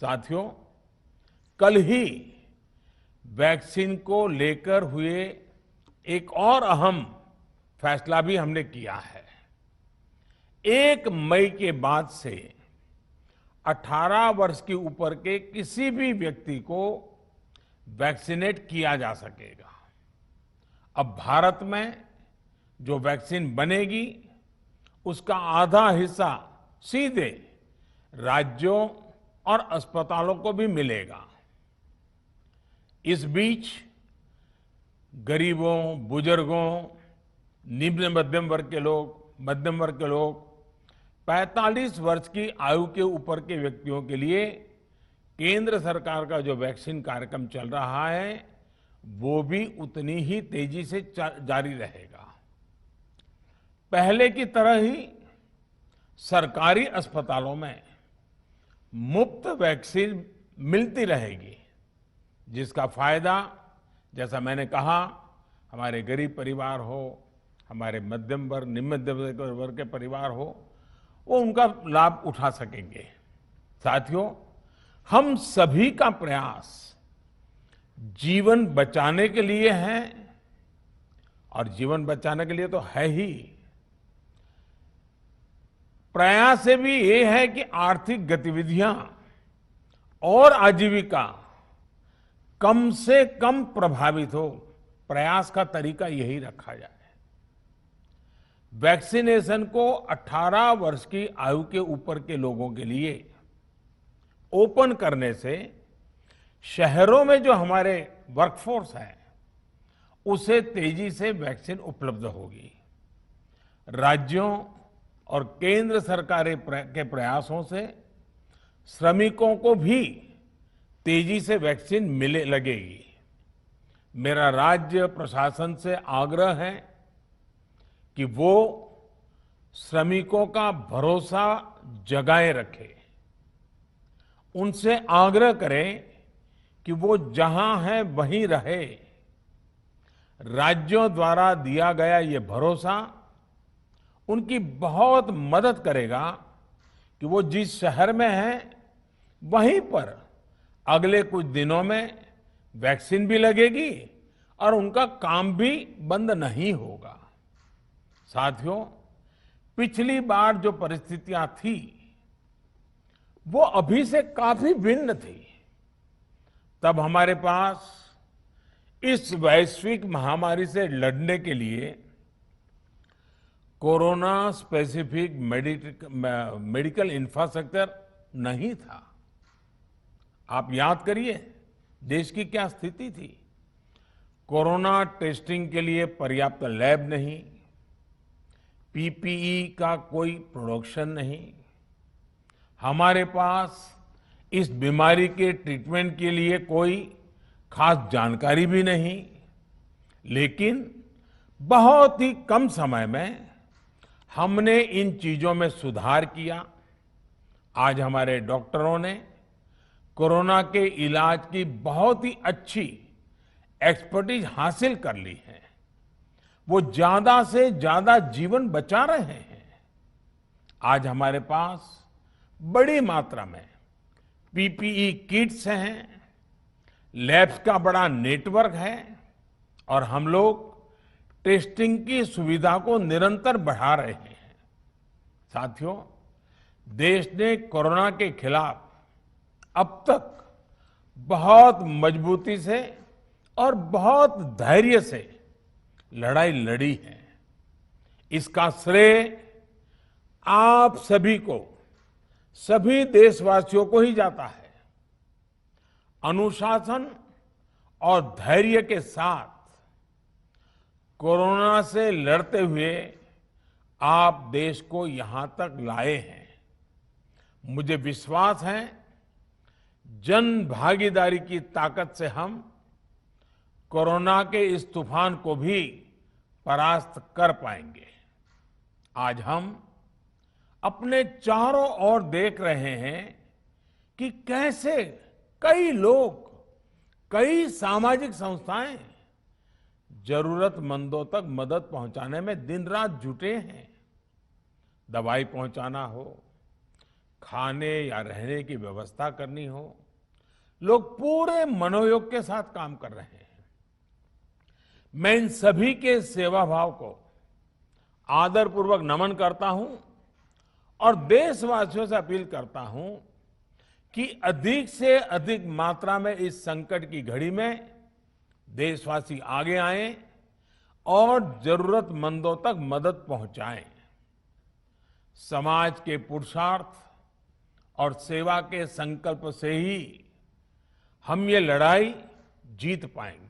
साथियों, कल ही वैक्सीन को लेकर हुए एक और अहम फैसला भी हमने किया है। 1 मई के बाद से 18 वर्ष के ऊपर के किसी भी व्यक्ति को वैक्सीनेट किया जा सकेगा। अब भारत में जो वैक्सीन बनेगी उसका आधा हिस्सा सीधे राज्यों और अस्पतालों को भी मिलेगा। इस बीच गरीबों, बुजुर्गों, निम्न मध्यम वर्ग के लोग 45 वर्ष की आयु के ऊपर के व्यक्तियों के लिए केंद्र सरकार का जो वैक्सीन कार्यक्रम चल रहा है वो भी उतनी ही तेजी से जारी रहेगा। पहले की तरह ही सरकारी अस्पतालों में मुफ्त वैक्सीन मिलती रहेगी, जिसका फायदा, जैसा मैंने कहा, हमारे गरीब परिवार हो, हमारे मध्यम वर्ग, निम्न मध्यम वर्ग के परिवार हो, वो उनका लाभ उठा सकेंगे। साथियों, हम सभी का प्रयास जीवन बचाने के लिए है, और जीवन बचाने के लिए तो है ही, प्रयास से भी ये है कि आर्थिक गतिविधियां और आजीविका कम से कम प्रभावित हो। प्रयास का तरीका यही रखा जाए। वैक्सीनेशन को 18 वर्ष की आयु के ऊपर के लोगों के लिए ओपन करने से शहरों में जो हमारे वर्कफोर्स है उसे तेजी से वैक्सीन उपलब्ध होगी। राज्यों और केंद्र सरकार के प्रयासों से श्रमिकों को भी तेजी से वैक्सीन मिले लगेगी। मेरा राज्य प्रशासन से आग्रह है कि वो श्रमिकों का भरोसा जगाए रखे। उनसे आग्रह करें कि वो जहां है वहीं रहे। राज्यों द्वारा दिया गया ये भरोसा उनकी बहुत मदद करेगा कि वो जिस शहर में हैं वहीं पर अगले कुछ दिनों में वैक्सीन भी लगेगी और उनका काम भी बंद नहीं होगा। साथियों, पिछली बार जो परिस्थितियां थी वो अभी से काफी भिन्न थी। तब हमारे पास इस वैश्विक महामारी से लड़ने के लिए कोरोना स्पेसिफिक मेडिकल इंफ्रास्ट्रक्चर नहीं था। आप याद करिए देश की क्या स्थिति थी। कोरोना टेस्टिंग के लिए पर्याप्त लैब नहीं, पीपीई का कोई प्रोडक्शन नहीं, हमारे पास इस बीमारी के ट्रीटमेंट के लिए कोई खास जानकारी भी नहीं। लेकिन बहुत ही कम समय में हमने इन चीजों में सुधार किया। आज हमारे डॉक्टरों ने कोरोना के इलाज की बहुत ही अच्छी एक्सपर्टीज हासिल कर ली है। वो ज्यादा से ज्यादा जीवन बचा रहे हैं। आज हमारे पास बड़ी मात्रा में पीपीई किट्स हैं, लैब्स का बड़ा नेटवर्क है और हम लोग टेस्टिंग की सुविधा को निरंतर बढ़ा रहे हैं। साथियों, देश ने कोरोना के खिलाफ अब तक बहुत मजबूती से और बहुत धैर्य से लड़ाई लड़ी है। इसका श्रेय आप सभी को, सभी देशवासियों को ही जाता है। अनुशासन और धैर्य के साथ कोरोना से लड़ते हुए आप देश को यहां तक लाए हैं। मुझे विश्वास है जन भागीदारी की ताकत से हम कोरोना के इस तूफान को भी परास्त कर पाएंगे। आज हम अपने चारों ओर देख रहे हैं कि कैसे कई लोग, कई सामाजिक संस्थाएं जरूरतमंदों तक मदद पहुंचाने में दिन रात जुटे हैं। दवाई पहुंचाना हो, खाने या रहने की व्यवस्था करनी हो, लोग पूरे मनोयोग के साथ काम कर रहे हैं। मैं इन सभी के सेवा भाव को आदरपूर्वक नमन करता हूं और देशवासियों से अपील करता हूं कि अधिक से अधिक मात्रा में इस संकट की घड़ी में देशवासी आगे आएं और जरूरतमंदों तक मदद पहुंचाएं। समाज के पुरुषार्थ और सेवा के संकल्प से ही हम ये लड़ाई जीत पाएंगे।